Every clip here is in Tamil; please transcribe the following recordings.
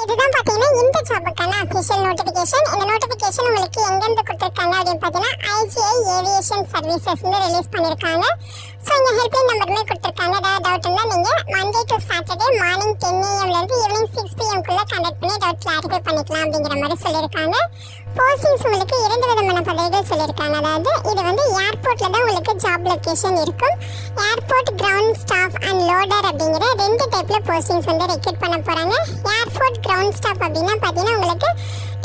இதுதான் பாத்தீங்கன்னா இந்த ஜாபுக்கான அஃபிஷியல் நோட்டிஃபிகேஷன். இந்த நோட்டிஃபிகேஷன் உங்களுக்கு எங்கேருந்து கொடுத்துருக்காங்க அப்படின்னு பார்த்தீங்கன்னா IGI ஏவியேஷன் சர்வீசஸ் ரிலீஸ் பண்ணியிருக்காங்க. ஸோ இங்கே ஹெல்ப்லைன் நம்பருமே கொடுத்துருக்காங்க. ஏதாவது டவுட் இருந்தால் நீங்கள் Monday to Saturday morning 10 AM evening 6 PM conduct பண்ணி டவுட் கிளாரிஃபை பண்ணிக்கலாம் அப்படிங்கிற மாதிரி சொல்லியிருக்காங்க. போஸ்டிங்ஸ் உங்களுக்கு 2 விதமான பதவிகள் சொல்லியிருக்காங்க. அதாவது இது வந்து ஏர்போர்ட்டில் தான் உங்களுக்கு ஜாப் லொக்கேஷன் இருக்கும். Airport ground staff and loader அப்படிங்கிற 2 டைப்பில் போஸ்டிங்ஸ் வந்து ரெக்ரூட் பண்ண போகிறாங்க. ஏர்போர்ட் கிரவுண்ட் ஸ்டாஃப் அப்படின்னா பார்த்தீங்கன்னா உங்களுக்கு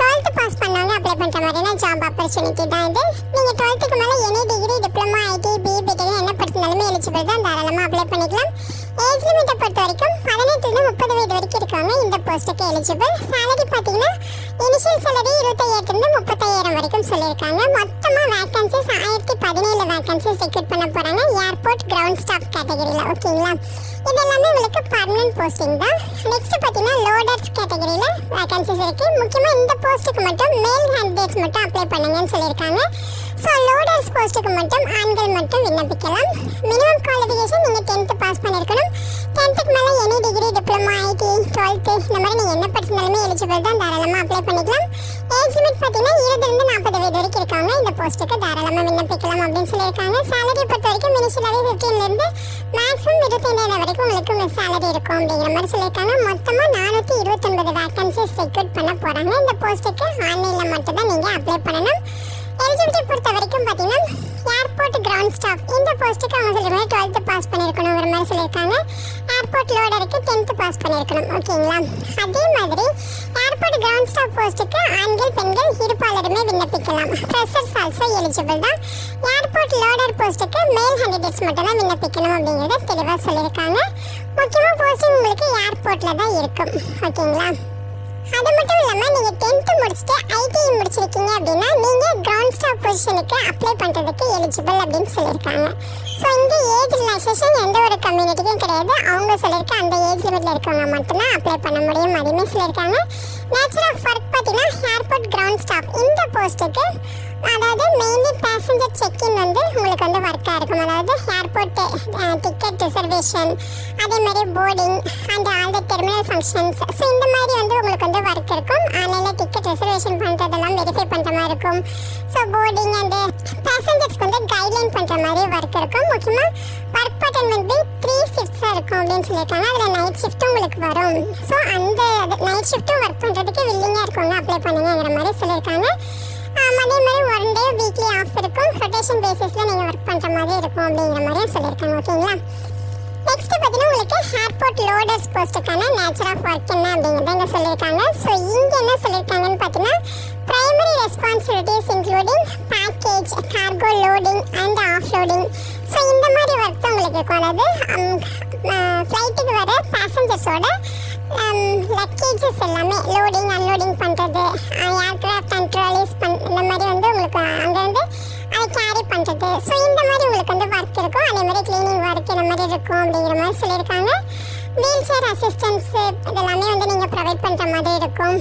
12th பாஸ் பண்ணவங்க அப்ளை பண்ணுற மாதிரியான ஜாப் ஆப்பர்ச்சுனிட்டி தான் இது. நீங்கள் 12th மேலே any degree diploma IT BTech என்ன படிச்சிருந்தாலுமே எலிஜிபிள் தான், தாராளமாக அப்ளை பண்ணிக்கலாம். ஏஜ் லிமிட்டை பொறுத்த வரைக்கும் 18 30 வயது வரைக்கும் இருக்காங்க இந்த போஸ்ட்டுக்கு எலிஜிபிள். சேலரி பார்த்தீங்கன்னா இனிஷியல் சேலரி 25,000 30,000 வரைக்கும் சொல்லியிருக்காங்க. மொத்தமாக வேகன்சிஸ் 1017 வேகன்சிஸ் ரெக்ரூட் பண்ண போகிறாங்க ஏர்போர்ட் கிரவுண்ட் ஸ்டாஃப் கேட்டகரியில். ஓகேங்களா, இது எல்லாமே உங்களுக்கு பர்மனன்ட் போஸ்டிங் தான். நெக்ஸ்ட் பார்த்தீங்கன்னா லோடர்ஸ் கேட்டகரியில் வேகன்சிஸ் இருக்குது. முக்கியமாக இந்த போஸ்ட்டுக்கு மட்டும் மேல் கேண்டிடேட்ஸ் மட்டும் அப்ளை பண்ணுங்கன்னு சொல்லியிருக்காங்க. ஸோ லோடர்ஸ் போஸ்ட்டுக்கு மட்டும் ஆண்கள் மட்டும் விண்ணப்பிக்கலாம். மினிமம் குவாலிஃபிகேஷன் நீங்கள் 10th பாஸ் பண்ணியிருக்கணும். 10th மேலே any degree diploma ID 12th இந்த மாதிரி நீங்கள் என்ன படிச்சிருந்தாலுமே எலிஜிபிள் தான், தாராளமாக அப்ளை பண்ணிக்கலாம். ஏஜ் லிமிட் பார்த்தீங்கன்னா 20 40 வயது வரைக்கும் இருக்காங்க இந்த போஸ்ட்டுக்கு தாராளமாக விண்ணப்பிக்கலாம் அப்படின்னு சொல்லியிருக்காங்க. சேலரி பொறுத்த வரைக்கும் இனிஷியலாகவே 15 மேக்ஸிமம் 25,000 வரைக்கும் உங்களுக்கு உங்கள் சேலரி இருக்கும் அப்படிங்கிற மாதிரி சொல்லியிருக்காங்க. மொத்தமாக 429 வேகன்சிஸ் ரெக்ரூட் பண்ண போகிறாங்க. இந்த போஸ்ட்டுக்கு ஆன்லைனில் மட்டும் தான் நீங்கள் அப்ளை பண்ணணும். எலிஜிபிலிட்டி பொறுத்த வரைக்கும் பார்த்தீங்கன்னா ஏர்போர்ட் கிரவுண்ட் ஸ்டாஃப் இந்த போஸ்ட்டுக்கு அவங்க சொல்லிருக்காங்க 12th பாஸ் பண்ணியிருக்கணுங்கிற மாதிரி சொல்லியிருக்காங்க. ஏர்போர்ட் லோடருக்கு 10th பாஸ் பண்ணியிருக்கணும். ஓகேங்களா, அதே மாதிரி ஏர்போர்ட் கிரவுண்ட் ஸ்டாஃப் போஸ்ட்டுக்கு ஆண்கள் பெண்கள் இருப்பாளருமே விண்ணப்பிக்கலாம். ஃப்ரெஷர்ஸ் ஆல்சோ எலிஜிபிள் தான். ஏர்போர்ட் லோடர் போஸ்ட்டுக்கு மேல் கேண்டிடேட்ஸ் மட்டும் தான் விண்ணப்பிக்கணும் அப்படிங்கிறத தெளிவாக சொல்லியிருக்காங்க. முக்கியமாக போஸ்டிங் உங்களுக்கு ஏர்போர்ட்டில் தான் இருக்கும். ஓகேங்களா, அது மட்டும் இல்லாமல் நீங்கள் 10th முடிச்சுட்டு ஐடிஐ முடிச்சிருக்கீங்க அப்படின்னா நீங்கள் கிரவுண்ட் ஸ்டாஃப் பொசிஷனுக்கு அப்ளை பண்ணுறதுக்கு எலிஜிபிள் அப்படின்னு சொல்லியிருக்காங்க. ஸோ இந்த ஏஜ் ரிலாக்ஸேஷன் எந்த ஒரு கம்யூனிட்டிக்கும் கிடையாது. அவங்க சொல்லியிருக்க அந்த ஏஜ் லிமிட்டில் இருக்கவங்க மட்டும்தான் அப்ளை பண்ண முடியும் அதுவுமே சொல்லியிருக்காங்க. நேச்சர் ஆஃப் ஒர்க் பார்த்தீங்கன்னா ஏர்போர்ட் கிரவுண்ட் ஸ்டாஃப் இந்த போஸ்ட்டுக்கு அதாவது மெயின்லி பேசஞ்சர் செக்இன் வந்து உங்களுக்கு வந்து ஒர்க்காக இருக்கும். அதாவது ஏர்போர்ட் டிக்கெட் ரிசர்வேஷன், அதே மாதிரி boarding and all the terminal functions. So இந்த மாதிரி வந்து உங்களுக்கு வந்து ஒர்க் இருக்கும். ஆன்லைனில் டிக்கெட் ரிசர்வேஷன் பண்ணுறதெல்லாம் வெரிஃபை பண்ணுற மாதிரி இருக்கும். ஸோ போர்டிங் அண்டு பேசஞ்சர்ஸ்க்கு வந்து கைட்லைன் பண்ணுற மாதிரி ஒர்க் இருக்கும். முக்கியமாக ஒர்க் பேட்டர்ன் வந்து 3 ஷிஃப்ட்ஸாக இருக்கும் அப்படின்னு சொல்லியிருக்காங்க. அதில் நைட் ஷிஃப்ட்டும் உங்களுக்கு வரும். ஸோ அந்த நைட் ஷிஃப்ட்டும் ஒர்க் பண்ணுறதுக்கு வில்லிங்காக இருக்கவங்க அப்ளை பண்ணுங்கிற மாதிரி சொல்லியிருக்காங்க. அதே மாதிரி 1 டே வீக்லி ஆஃப் இருக்கும். ரொட்டேஷன் பேசிஸில் நீங்கள் ஒர்க் பண்ணுற மாதிரி இருக்கும் அப்படிங்கிற மாதிரியும் சொல்லியிருக்காங்க. ஓகேங்களா, நெக்ஸ்ட் பார்த்தீங்கன்னா உங்களுக்கு ஏர்போர்ட் லோடர்ஸ் போஸ்ட்டுக்கான நேச்சர் ஆஃப் ஒர்க் என்ன அப்படிங்கிறத இங்கே சொல்லியிருக்காங்க. ஸோ இங்கே என்ன சொல்லியிருக்காங்கன்னு பார்த்தீங்கன்னா primary responsibilities including baggage cargo loading and off loading. So இந்த மாதிரி ஒர்க் தான் உங்களுக்கு இருக்கும். அதாவது ஃப்ளைட்டுக்கு வர பேசஞ்சர்ஸோட லக்கேஜஸ் எல்லாமே லோடிங் அன்லோடிங் பண்ணுறது, ஏர்க்ராஃப்ட் அண்ட் ட்ராலிஸ் இந்த மாதிரி வந்து உங்களுக்கு அங்கேருந்து அதை கேரி பண்ணுறது. ஸோ இந்த மாதிரி உங்களுக்கு வந்து ஒர்க் இருக்கும். அதே மாதிரி கிளீனிங் ஒர்க் இந்த மாதிரி இருக்கும் அப்படிங்கிற மாதிரி சொல்லியிருக்காங்க. வீல் சேர் அசிஸ்டன்ஸு இதெல்லாமே வந்து நீங்கள் ப்ரொவைட் பண்ணுற மாதிரி இருக்கும்.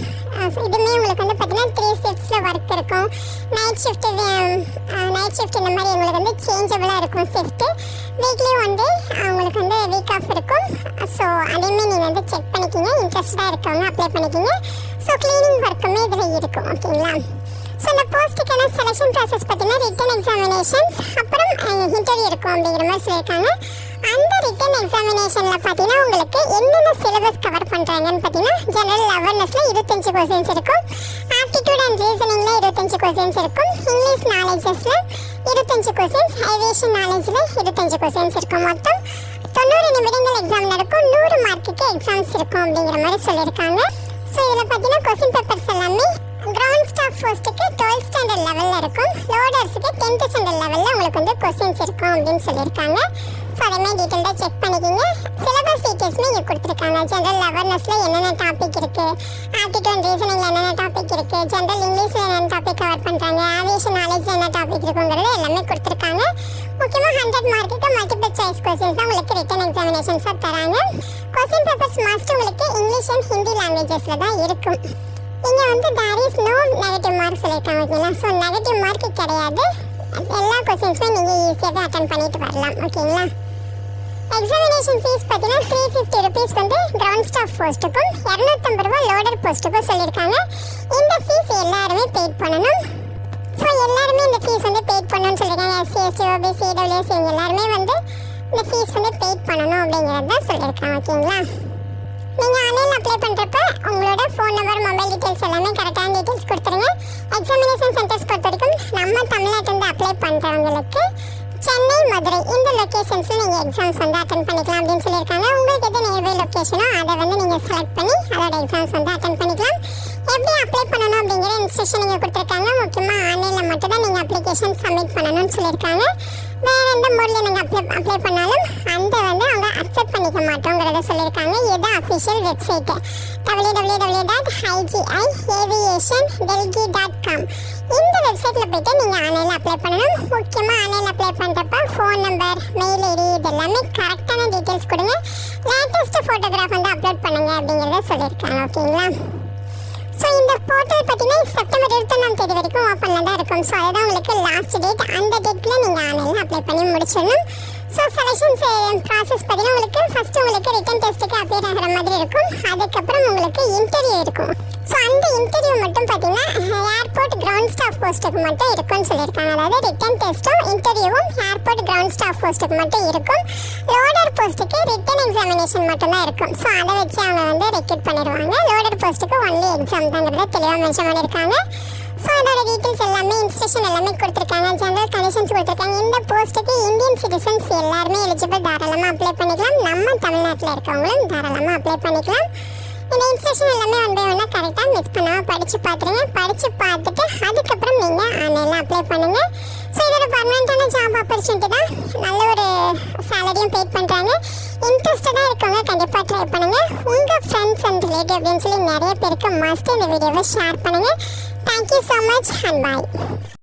இதுவுமே உங்களுக்கு வந்து பார்த்தீங்கன்னா 3 ஷிஃப்ட்ஸில் ஒர்க் இருக்கும். நைட் ஷிஃப்ட் இந்த மாதிரி உங்களுக்கு வந்து சேஞ்சபிளாக இருக்கும் ஷிஃப்ட்டு. வீக்லி வந்து உங்களுக்கு வந்து வீக் ஆஃப் இருக்கும். ஸோ அதையுமே நீங்கள் வந்து செக் பண்ணிக்கிங்க. இன்ட்ரெஸ்டாக இருக்கவங்க அப்ளை பண்ணிக்கிங்க. ஸோ கிளீனிங் ஒர்க்குமே இதில் இருக்கும். ஓகேங்களா, ஸோ இந்த போஸ்ட்டுக்கான செலெக்ஷன் ப்ராசஸ் பார்த்தீங்கன்னா ரிட்டன் எக்ஸாமினேஷன்ஸ் அப்புறம் இன்டர்வியூ இருக்கும் அப்படிங்கிற மாதிரி சொல்லியிருக்காங்க. அந்த ரிட்டன் எக்ஸாமினேஷனில் பார்த்தீங்கன்னா உங்களுக்கு என்னென்ன சிலபஸ் கவர் பண்ணுறாங்கன்னு பார்த்தீங்கன்னா ஜெனரல் அவேர்னஸில் 25 கொஸ்டின்ஸ் இருக்கும். ஆப்டிடியூட் அண்ட் ரீசனிங்கில் 25 கொஸ்டின்ஸ் இருக்கும். இங்கிலீஷ் நாலேஜஸில் 25 கொஸ்டின்ஸ், ஏவியேஷன் நாலேஜில் 25 கொஸ்டின்ஸ் இருக்கும். மொத்தம் 90 நிமிடங்கள் எக்ஸாம் நடக்கும். 100 மார்க்குக்கு எக்ஸாம்ஸ் இருக்கும் அப்படிங்கிற மாதிரி சொல்லியிருக்காங்க. ஸோ இதில் பார்த்தீங்கன்னா கொஸ்டின் பேப்பர்ஸ் எல்லாமே கிரவுண்ட் ஸ்டாஃப் போஸ்ட்டுக்கு 12th ஸ்டாண்டர்ட் லெவலில் இருக்கும். லோடர்ஸுக்கு 10th ஸ்டாண்டர்ட் லெவலில் உங்களுக்கு வந்து கொஸ்டின்ஸ் இருக்கும் அப்படின்னு சொல்லியிருக்காங்க. ஸோ அதேமாதிரி டீட்டெயில்டாக செக் பண்ணிக்கிங்க. சிலபஸ் டீட்டெயில்ஸுமே இங்கே கொடுத்துருக்காங்க. ஜென்ரல் அவேர்னஸில் என்னென்ன டாபிக் இருக்குது, ஆப்டிடியூட் அண்ட் ரீசனிங்கில் என்னென்ன டாபிக் இருக்குது, ஜென்ரல் இங்கிலீஷில் என்னென்ன டாபிக் கவர் பண்ணுறாங்க, ஏவியேஷன் நாலேஜில் என்ன டாபிக் இருக்குங்கிறது எல்லாமே கொடுத்துருக்காங்க. முக்கியமாக 100 மார்க்குக்கு மல்டிபிள் சாய்ஸ் கொஸ்டின்ஸ் தான் உங்களுக்கு ரிட்டன் எக்ஸாமினேஷன்ஸாக தராங்க. கொஸ்டின் பேப்பர்ஸ் மஸ்ட் உங்களுக்கு இங்கிலீஷ் அண்ட் ஹிந்தி லாங்குவேஜஸில் தான் இருக்கும். இங்கே வந்து there is no negative mark சொல்லியிருக்காங்க. ஓகேங்களா, ஸோ நெகட்டிவ் மார்க்கு கிடையாது. எல்லா கொஸ்டின்ஸுமே நீங்கள் ஈஸியாகவே அட்டன் பண்ணிட்டு வரலாம். ஓகேங்களா, எக்ஸாமினேஷன் ஃபீஸ் பார்த்தீங்கன்னா 350 ருபீஸ் வந்து கிரவுண்ட் ஸ்டாஃப் போஸ்ட்டுக்கும் 250 ரூபா லோடர் போஸ்ட்டுக்கும் சொல்லியிருக்காங்க. இந்த ஃபீஸ் எல்லாருமே பெய்ட் பண்ணணும். ஸோ எல்லாருமே இந்த ஃபீஸ் வந்து பெய்ட் பண்ணணும்னு சொல்லியிருக்காங்க. எஸ்சி, எஸ்டி, ஓபிசி, இடபிள்யூஎஸ் இவங்க எல்லாருமே வந்து இந்த ஃபீஸ் வந்து பெய்ட் பண்ணணும் அப்படிங்கிறது தான் சொல்லியிருக்காங்க. ஓகேங்களா? நீங்கள் ஆன்லைனில் அப்ளை பண்ணுறப்ப உங்களோட ஃபோன் நம்பர், மொபைல் டீட்டெயில்ஸ் எல்லாமே கரெக்டான டீட்டெயில்ஸ் கொடுத்துருங்க. எக்ஸாமினேஷன் சென்டர்ஸ் பொறுத்த வரைக்கும் நம்ம தமிழ்நாட்டிலேருந்து அப்ளை பண்ணுறவங்களுக்கு சென்னை, மதுரை இந்த லொக்கேஷன்ஸில் நீங்கள் எக்ஸாம்ஸ் வந்து அட்டன் பண்ணிக்கலாம் அப்படின்னு சொல்லியிருக்காங்க. உங்களுக்கு எது நியர்பை லொக்கேஷனோ அதை வந்து நீங்கள் செலக்ட் பண்ணி அதோட எக்ஸாம்ஸ் வந்து அட்டன் பண்ணிக்கலாம். எப்படி அப்ளை பண்ணணும் அப்படிங்கிற இன்ஸ்ட்ரக்ஷன் நீங்கள் கொடுத்துருக்காங்க. முக்கியமாக ஆன்லைனில் மட்டும் தான் நீங்கள் அப்ளிகேஷன் சப்மிட் பண்ணணும்னு சொல்லியிருக்காங்க. வேறு எந்த மோடில் நீங்கள் அப்ளை பண்ணாலும் அந்த வந்து அவங்க அக்செப்ட் பண்ணிக்க மாட்டோங்கிறத சொல்லியிருக்காங்க. இதுதான் அஃபிஷியல் வெப்சைட்டு www.igiaviationdelhi.com. இந்த வெப்சைட்டில் போய்ட்டு நீங்கள் ஆன்லைனில் அப்ளை பண்ணணும். முக்கியமாக ஆன்லைனில் அப்ளை பண்ணுறப்ப ஃபோன் நம்பர், மெயில் ஐடி இது எல்லாமே கரெக்டான டீட்டெயில்ஸ் கொடுங்க. லேட்டஸ்ட் ஃபோட்டோகிராஃப் வந்து அப்லோட் பண்ணுங்கள் அப்படிங்கிறத சொல்லியிருக்காங்க. ஓகேங்களா? ஸோ இந்த போர்ட்டல் பார்த்தீங்கன்னா செப்டம்பர் 21ஆம் தேதி வரைக்கும் ஓப்பனில் தான் இருக்கும். ஸோ அதுதான் உங்களுக்கு லாஸ்ட் டேட். அந்த டேட்டில் நீங்கள் ஆன்லைனில் அப்ளை பண்ணி முடிச்சிடணும். ஸோ செலெக்ஷன்ஸ் ப்ராசஸ் பார்த்தீங்கன்னா உங்களுக்கு ஃபஸ்ட்டு உங்களுக்கு ரிட்டன் டெஸ்ட்டுக்கு அப்பியர் ஆகிற மாதிரி இருக்கும். அதுக்கப்புறம் உங்களுக்கு இன்டர்வியூ இருக்கும். ஸோ அந்த இன்டர்வியூ மட்டும் பார்த்தீங்கன்னா ஏர்போர்ட் கிரவுண்ட் ஸ்டாஃப் போஸ்ட்டுக்கு மட்டும் இருக்கும்னு சொல்லியிருக்காங்க. அதாவது ரிட்டன் டெஸ்ட்டும் இன்டர்வியூவும் ஏர்போர்ட் கிரவுண்ட் ஸ்டாஃப் போஸ்ட்டுக்கு மட்டும் இருக்கும். லோடர் போஸ்ட்டுக்கு ரிட்டன் எக்ஸாமினேஷன் மட்டும்தான் இருக்கும். ஸோ அதை வச்சு அவங்க வந்து ரெக்ரூட் பண்ணிடுவாங்க. லோடர் போஸ்ட்டுக்கு ஒன்லி எக்ஸாம் தாங்கிறத தெளிவாக மென்ஷன் பண்ணியிருக்காங்க. ஸோ அதோட டீட்டெயில்ஸ் எல்லாமே இன்ஸ்ட்ரக்ஷன் எல்லாமே கொடுத்துருக்காங்க. ஜெனரல் கண்டிஷன்ஸ் கொடுத்துருக்காங்க. இந்த போஸ்ட்டுக்கு இந்தியன் சிட்டிசன்ஸ் எல்லாருமே எலிஜிபிள், தாராளமாக அப்ளை பண்ணிக்கலாம். நம்ம தமிழ்நாட்டில் இருக்கவங்களும் தாராளமாக அப்ளை பண்ணிக்கலாம். இந்த இன்ஸ்ட்ரக்ஷன் எல்லாமே ஒன் பை ஒன்னாக கரெக்டாக மிஸ் பண்ணாமல் படித்து பார்த்துருங்க. படித்து பார்த்துட்டு அதுக்கப்புறம் நீங்கள் ஆன்லைனில் அப்ளை பண்ணுங்கள். ஸோ இதோட பர்மனெண்ட்டான ஜாப் ஆப்பர்ச்சுனிட்டி தான். நல்ல ஒரு சேலரியும் பெய்ட் பண்ணுறாங்க. இன்ட்ரெஸ்டடாக இருக்கவங்க கண்டிப்பாக ட்ரை பண்ணுங்கள். உங்கள் ஃப்ரெண்ட்ஸ் அண்ட் ரிலேட்டிவ் அப்படின்னு சொல்லி நிறைய பேருக்கு மஸ்ட் இந்த வீடியோவை ஷேர் பண்ணுங்கள். Thank you so much and bye.